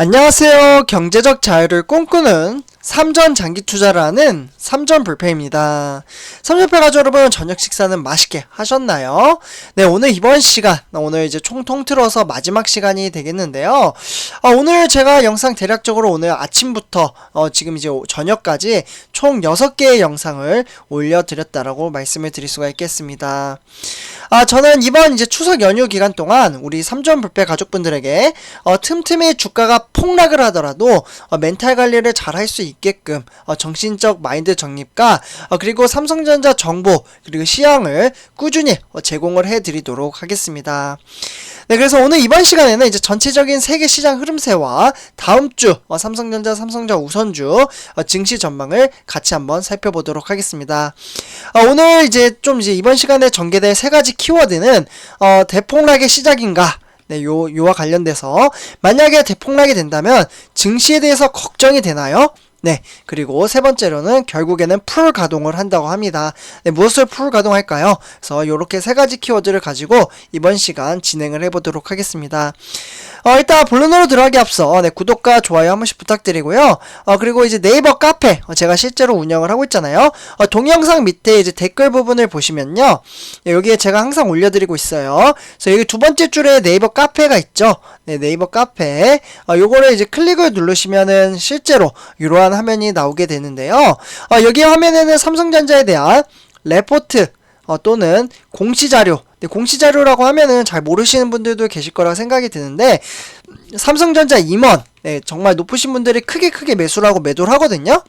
안녕하세요. 경제적 자유를 꿈꾸는 삼전 장기 투자를 하는 삼전불패입니다. 삼전불패 가족 여러분, 저녁 식사는 맛있게 하셨나요? 네, 오늘 이번 시간, 오늘 이제 총 통틀어서 마지막 시간이 되겠는데요. 오늘 제가 영상 대략적으로 오늘 아침부터 지금 이제 저녁까지 총 6개의 영상을 올려드렸다라고 말씀을 드릴 수가 있겠습니다. 저는 이번 이제 추석 연휴 기간 동안 우리 삼전불패 가족분들에게 틈틈이 주가가 폭락을 하더라도 멘탈 관리를 잘 할 수 있게끔 정신적 마인드 정립과 그리고 삼성전자 정보 그리고 시향을 꾸준히 제공을 해드리도록 하겠습니다. 네, 그래서 오늘 이번 시간에는 이제 전체적인 세계 시장 흐름세와 다음 주 삼성전자, 삼성전자 우선주 증시 전망을 같이 한번 살펴보도록 하겠습니다. 오늘 이제 이번 시간에 전개될 세 가지 키워드는 대폭락의 시작인가? 네, 요와 관련돼서 만약에 대폭락이 된다면 증시에 대해서 걱정이 되나요? 네, 그리고 세 번째로는 결국에는 풀 가동을 한다고 합니다. 네, 무엇을 풀 가동할까요? 그래서 요렇게 세 가지 키워드를 가지고 이번 시간 진행을 해보도록 하겠습니다. 일단 본론으로 들어가기 앞서 구독과 좋아요 한 번씩 부탁드리고요. 그리고 이제 네이버 카페 제가 실제로 운영을 하고 있잖아요. 동영상 밑에 이제 댓글 부분을 보시면요, 여기에 제가 항상 올려드리고 있어요. 그래서 여기 두 번째 줄에 네이버 카페가 있죠. 네, 네이버 카페 요거를 이제 클릭을 누르시면은 실제로 이러한 화면이 나오게 되는데요. 여기 화면에는 삼성전자에 대한 레포트 또는 공시자료, 공시자료라고 하면은 잘 모르시는 분들도 계실 거라 생각이 드는데, 삼성전자 임원, 정말 높으신 분들이 크게 매수를 하고 매도를 하거든요.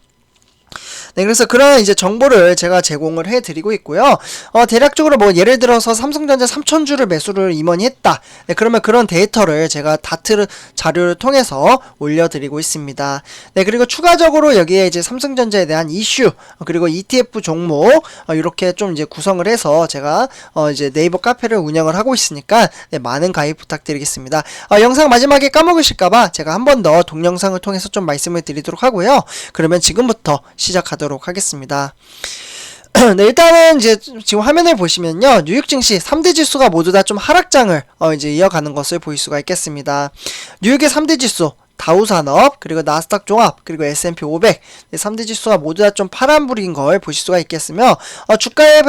네, 그래서 그런 이제 정보를 제가 제공을 해드리고 있고요. 대략적으로 뭐 예를 들어서 삼성전자 3,000주를 매수를 임원이 했다. 네, 그러면 그런 데이터를 제가 다트 자료를 통해서 올려드리고 있습니다. 네, 그리고 추가적으로 여기에 이제 삼성전자에 대한 이슈, 그리고 ETF 종목, 이렇게 좀 이제 구성을 해서 제가 이제 네이버 카페를 운영을 하고 있으니까 네, 많은 가입 부탁드리겠습니다. 영상 마지막에 까먹으실까봐 제가 한 번 더 동영상을 통해서 좀 말씀을 드리도록 하고요. 그러면 지금부터 시작하도록 하겠습니다. 네, 일단은 이제 지금 화면을 보시면요, 뉴욕 증시 3대 지수가 모두 다 좀 하락장을 이제 이어가는 것을 보일 수가 있겠습니다. 뉴욕의 3대 지수 다우산업, 그리고 나스닥 종합, 그리고 S&P 500 3대 지수가 모두 다 좀 파란불인 걸 보실 수가 있겠으며, 주가의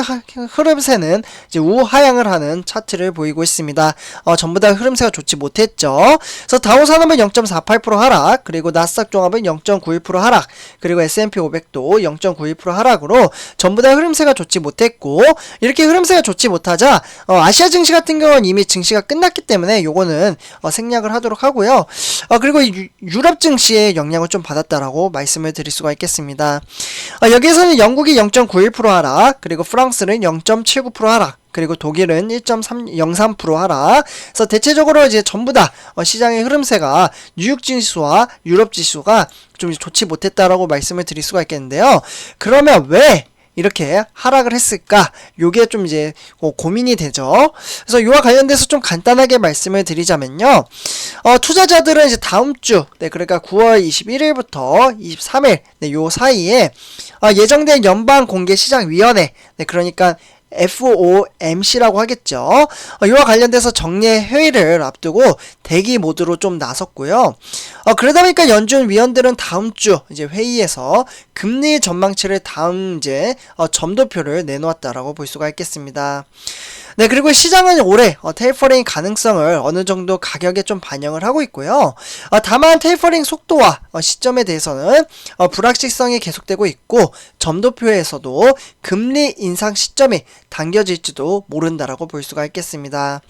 흐름세는 이제 우하향을 하는 차트를 보이고 있습니다. 전부 다 흐름세가 좋지 못했죠. 그래서 다우산업은 0.48% 하락, 그리고 나스닥 종합은 0.91% 하락, 그리고 S&P 500도 0.91% 하락으로 전부 다 흐름세가 좋지 못했고, 이렇게 흐름세가 좋지 못하자 아시아 증시 같은 경우는 이미 증시가 끝났기 때문에 요거는 생략을 하도록 하고요. 그리고 유럽 증시의 영향을 좀 받았다라고 말씀을 드릴 수가 있겠습니다. 여기에서는 영국이 0.91% 하락, 그리고 프랑스는 0.79% 하락, 그리고 독일은 1.03% 하락. 그래서 대체적으로 이제 전부 다 시장의 흐름세가 뉴욕 지수와 유럽 지수가 좀 좋지 못했다라고 말씀을 드릴 수가 있겠는데요. 그러면 왜 이렇게 하락을 했을까? 요게 좀 이제 고민이 되죠. 그래서 이와 관련돼서 좀 간단하게 말씀을 드리자면요, 투자자들은 이제 다음 주, 그러니까 9월 21일부터 23일, 요 사이에 예정된 연방공개시장위원회, 그러니까 FOMC라고 하겠죠. 이와 관련돼서 정례 회의를 앞두고 대기 모드로 좀 나섰고요. 그러다 보니까 연준 위원들은 다음 주 이제 회의에서 금리 전망치를 다음 이제 점도표를 내놓았다라고 볼 수가 있겠습니다. 네, 그리고 시장은 올해 테이퍼링 가능성을 어느 정도 가격에 좀 반영을 하고 있고요. 다만 테이퍼링 속도와 시점에 대해서는 불확실성이 계속되고 있고, 점도표에서도 금리 인상 시점이 당겨질지도 모른다라고 볼 수가 있겠습니다.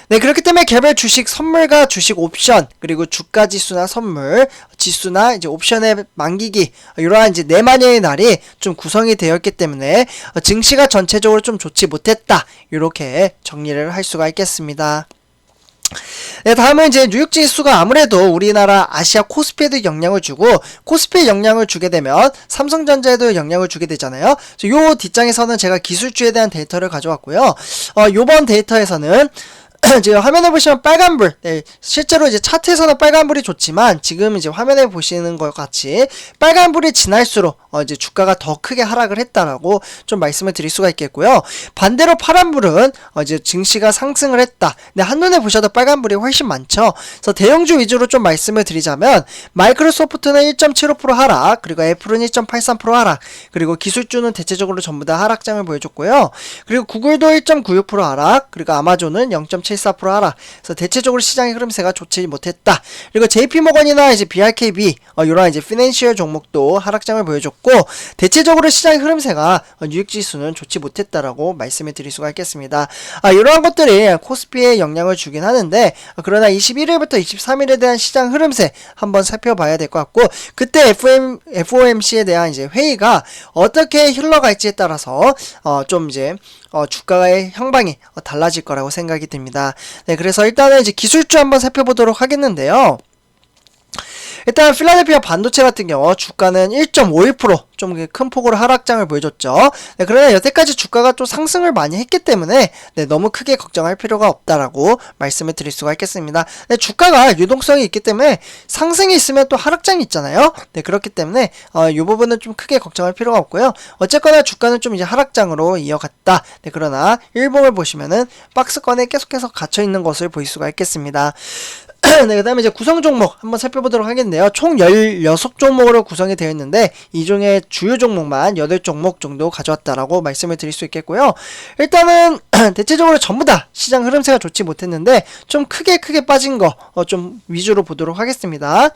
네, 그렇기 때문에 개별 주식 선물과 주식 옵션, 그리고 주가 지수나 선물 지수나 이제 옵션의 만기기, 이러한 이제 네 마녀의 날이 좀 구성이 되었기 때문에 증시가 전체적으로 좀 좋지 못했다, 이렇게 정리를 할 수가 있겠습니다. 네, 다음은 이제 뉴욕 지수가 아무래도 우리나라 아시아 코스피에도 영향을 주고, 코스피에 영향을 주게 되면 삼성전자에도 영향을 주게 되잖아요. 요 뒷장에서는 제가 기술주에 대한 데이터를 가져왔고요. 요번 데이터에서는 지금 화면에 보시면 빨간불, 네, 실제로 이제 차트에서는 빨간불이 좋지만 지금 이제 화면에 보시는 것 같이 빨간불이 지날수록 이제 주가가 더 크게 하락을 했다라고 좀 말씀을 드릴 수가 있겠고요. 반대로 파란불은 이제 증시가 상승을 했다. 근데 한눈에 보셔도 빨간불이 훨씬 많죠. 그래서 대형주 위주로 좀 말씀을 드리자면 마이크로소프트는 1.75% 하락, 그리고 애플은 1.83% 하락, 그리고 기술주는 대체적으로 전부 다 하락장을 보여줬고요. 그리고 구글도 1.96% 하락, 그리고 아마존은 0.74% 하락. 그래서 대체적으로 시장의 흐름세가 좋지 못했다. 그리고 JP모건이나 이제 BRKB 이런 이제 피낸셜 종목도 하락장을 보여줬고 대체적으로 시장의 흐름세가 뉴욕지수는 좋지 못했다라고 말씀을 드릴 수가 있겠습니다. 이러한 것들이 코스피에 영향을 주긴 하는데 그러나 21일부터 23일에 대한 시장 흐름세 한번 살펴봐야 될 것 같고 그때 FOMC에 대한 이제 회의가 어떻게 흘러갈지에 따라서 좀 이제 주가의 형방이 달라질 거라고 생각이 듭니다. 네, 그래서 일단은 이제 기술주 한번 살펴보도록 하겠는데요. 일단 필라델피아 반도체 같은 경우 주가는 1.51% 좀 큰 폭으로 하락장을 보여줬죠. 네, 그러나 여태까지 주가가 또 상승을 많이 했기 때문에 네, 너무 크게 걱정할 필요가 없다라고 말씀을 드릴 수가 있겠습니다. 네, 주가가 유동성이 있기 때문에 상승이 있으면 또 하락장이 있잖아요. 네, 그렇기 때문에 이 부분은 좀 크게 걱정할 필요가 없고요. 어쨌거나 주가는 좀 이제 하락장으로 이어갔다. 네, 그러나 일봉을 보시면은 박스권에 계속해서 갇혀 있는 것을 볼 수가 있겠습니다. 네, 그 다음에 이제 구성 종목 한번 살펴보도록 하겠는데요. 총 16종목으로 구성이 되어 있는데 이 중에 주요 종목만 8종목 정도 가져왔다라고 말씀을 드릴 수 있겠고요. 일단은 대체적으로 전부 다 시장 흐름세가 좋지 못했는데 좀 크게 빠진 거 좀 위주로 보도록 하겠습니다.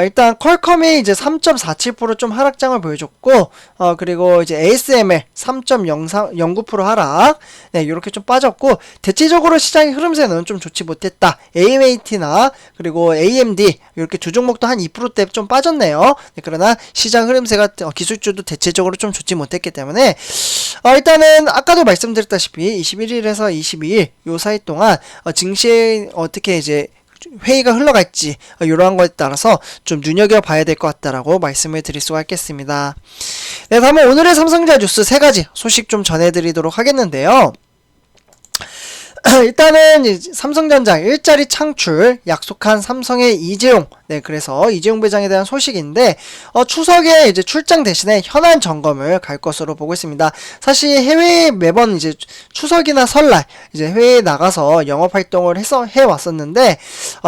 일단 퀄컴이 이제 3.47% 좀 하락장을 보여줬고 그리고 이제 ASML 3.09% 하락. 네, 이렇게 좀 빠졌고 대체적으로 시장의 흐름세는 좀 좋지 못했다. AMAT나 그리고 AMD 이렇게 두 종목도 한 2%대 좀 빠졌네요. 네, 그러나 시장 흐름세가 기술주도 대체적으로 좀 좋지 못했기 때문에 일단은 아까도 말씀드렸다시피 21일에서 22일 요 사이 동안 증시에 어떻게 이제 회의가 흘러갈지 이러한 거에 따라서 좀 눈여겨봐야 될 것 같다라고 말씀을 드릴 수가 있겠습니다. 네, 다음은 오늘의 삼성전자 뉴스 3가지 소식 좀 전해드리도록 하겠는데요. 일단은 삼성전자 일자리 창출 약속한 삼성의 이재용. 네, 그래서 이재용 부회장에 대한 소식인데 추석에 이제 출장 대신에 현안 점검을 갈 것으로 보고 있습니다. 사실 해외에 매번 이제 추석이나 설날 이제 해외에 나가서 영업 활동을 해 왔었는데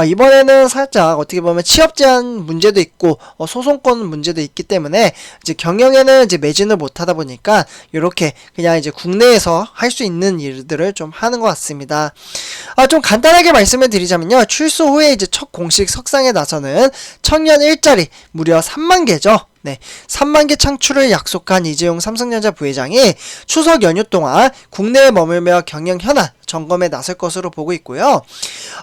이번에는 살짝 어떻게 보면 취업 제한 문제도 있고 소송권 문제도 있기 때문에 이제 경영에는 이제 매진을 못 하다 보니까 이렇게 그냥 이제 국내에서 할 수 있는 일들을 좀 하는 것 같습니다. 좀 간단하게 말씀을 드리자면요. 출소 후에 이제 첫 공식 석상에 나서는 청년 일자리 무려 3만 개죠. 네, 3만 개 창출을 약속한 이재용 삼성전자 부회장이 추석 연휴 동안 국내에 머물며 경영 현안 점검에 나설 것으로 보고 있고요.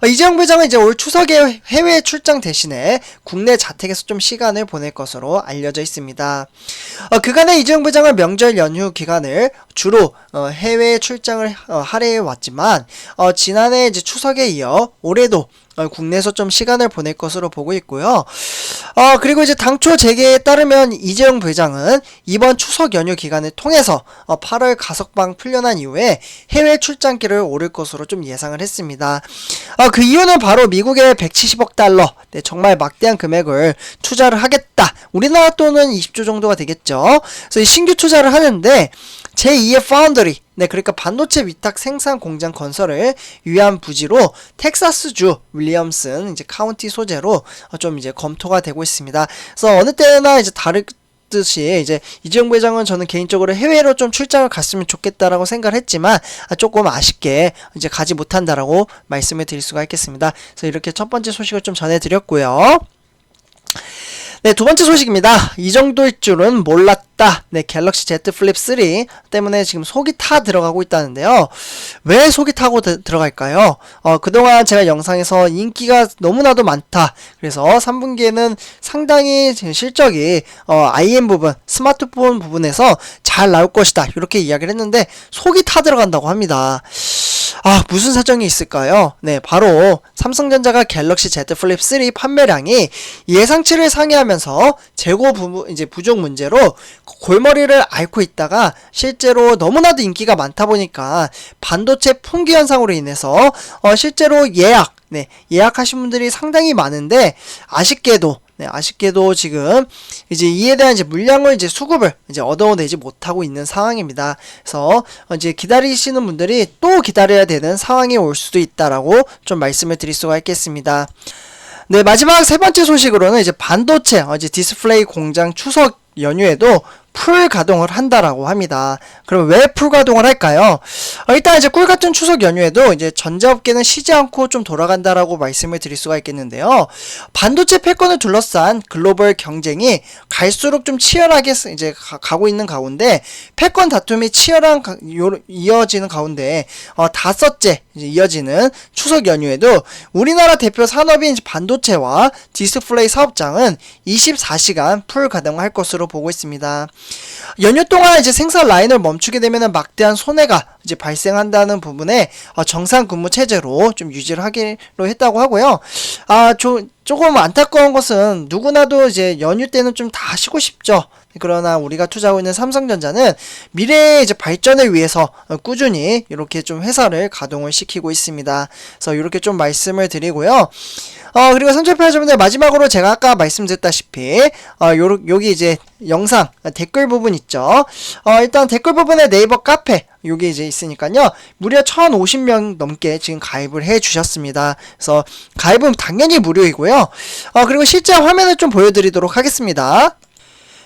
이재용 부회장은 이제 올 추석에 해외 출장 대신에 국내 자택에서 좀 시간을 보낼 것으로 알려져 있습니다. 그간의 이재용 부회장은 명절 연휴 기간을 주로 해외 출장을 할애해 왔지만 지난해 이제 추석에 이어 올해도 국내에서 좀 시간을 보낼 것으로 보고 있고요. 그리고 이제 당초 재계에 따르면 이재용 부회장은 이번 추석 연휴 기간을 통해서 8월 가석방 풀려난 이후에 해외 출장길을 오를 것으로 좀 예상을 했습니다. 그 이유는 바로 미국의 170억 달러, 네, 정말 막대한 금액을 투자를 하겠다. 우리나라 돈은 20조 정도가 되겠죠. 그래서 신규 투자를 하는데 제2의 파운더리, 네, 그러니까 반도체 위탁 생산 공장 건설을 위한 부지로 텍사스주 윌리엄슨 이제 카운티 소재로 좀 이제 검토가 되고 있습니다. 그래서 어느 때나 이제 다르듯이 이제 이재용 부회장은 저는 개인적으로 해외로 좀 출장을 갔으면 좋겠다라고 생각을 했지만 조금 아쉽게 이제 가지 못한다라고 말씀을 드릴 수가 있겠습니다. 그래서 이렇게 첫 번째 소식을 좀 전해드렸고요. 네, 두 번째 소식입니다. 이 정도일 줄은 몰랐다. 네, 갤럭시 Z 플립 3 때문에 지금 속이 타 들어가고 있다는데요. 왜 속이 타고 들어갈까요? 그동안 제가 영상에서 인기가 너무나도 많다. 그래서 3분기에는 상당히 실적이 IM 부분, 스마트폰 부분에서 잘 나올 것이다. 이렇게 이야기를 했는데 속이 타 들어간다고 합니다. 무슨 사정이 있을까요? 네, 바로 삼성전자가 갤럭시 Z 플립 3 판매량이 예상치를 상회하면서 재고 부족 문제로 골머리를 앓고 있다가 실제로 너무나도 인기가 많다 보니까 반도체 품귀 현상으로 인해서 실제로 예약하신 분들이 상당히 많은데 아쉽게도 지금 이제 이에 대한 이제 물량을 이제 수급을 이제 얻어내지 못하고 있는 상황입니다. 그래서 이제 기다리시는 분들이 또 기다려야 되는 상황이 올 수도 있다라고 좀 말씀을 드릴 수가 있겠습니다. 네, 마지막 세 번째 소식으로는 이제 반도체 이제 디스플레이 공장 추석 연휴에도 풀 가동을 한다라고 합니다. 그럼 왜 풀 가동을 할까요? 일단 이제 꿀 같은 추석 연휴에도 이제 전자업계는 쉬지 않고 좀 돌아간다라고 말씀을 드릴 수가 있겠는데요. 반도체 패권을 둘러싼 글로벌 경쟁이 갈수록 좀 치열하게 이제 가고 있는 가운데 패권 다툼이 이어지는 가운데 다섯째 이제 이어지는 추석 연휴에도 우리나라 대표 산업인 반도체와 디스플레이 사업장은 24시간 풀 가동할 것으로 보고 있습니다. 연휴 동안 이제 생산 라인을 멈추게 되면 막대한 손해가 이제 발생한다는 부분에 정상 근무 체제로 좀 유지를 하기로 했다고 하고요. 조금 안타까운 것은 누구나도 이제 연휴 때는 좀 다 쉬고 싶죠. 그러나 우리가 투자하고 있는 삼성전자는 미래의 이제 발전을 위해서 꾸준히 이렇게 좀 회사를 가동을 시키고 있습니다. 그래서 이렇게 좀 말씀을 드리고요. 그리고 삼천팔자분들 마지막으로 제가 아까 말씀드렸다시피 여기 이제 영상 댓글 부분 있죠. 일단 댓글 부분에 네이버 카페 여기 이제 있으니까요. 무려 1050명 넘게 지금 가입을 해 주셨습니다. 그래서 가입은 당연히 무료이고요. 그리고 실제 화면을 좀 보여드리도록 하겠습니다.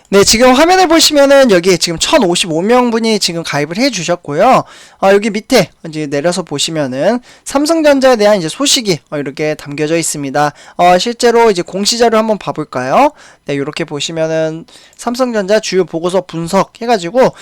네, 지금 화면을 보시면은 여기 지금 1055명 분이 지금 가입을 해 주셨고요. 여기 밑에 이제 내려서 보시면은 삼성전자에 대한 이제 소식이 이렇게 담겨져 있습니다. 실제로 이제 공시자료 한번 봐볼까요? 네, 이렇게 보시면은 삼성전자 주요 보고서 분석 해가지고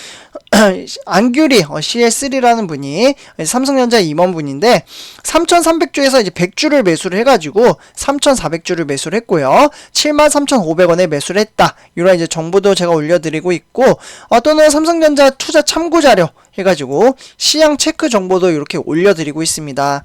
안규리 CS3라는 분이 삼성전자 임원분인데 3,300주에서 이제 100주를 매수를 해가지고 3,400주를 매수를 했고요. 73,500원에 매수를 했다. 이런 이제 정보도 제가 올려드리고 있고 또는 삼성전자 투자 참고 자료 해가지고 시향 체크 정보도 이렇게 올려드리고 있습니다.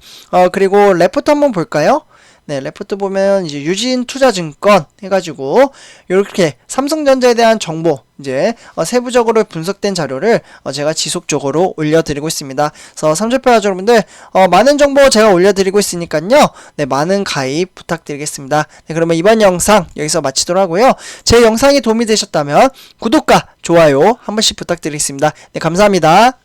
그리고 레포트 한번 볼까요? 네, 레포트 보면 이제 유진투자증권 해가지고 이렇게 삼성전자에 대한 정보 이제 세부적으로 분석된 자료를 제가 지속적으로 올려드리고 있습니다. 그래서 삼천팔자 여러분들 많은 정보 제가 올려드리고 있으니까요. 네, 많은 가입 부탁드리겠습니다. 네, 그러면 이번 영상 여기서 마치도록 하고요. 제 영상이 도움이 되셨다면 구독과 좋아요 한 번씩 부탁드리겠습니다. 네, 감사합니다.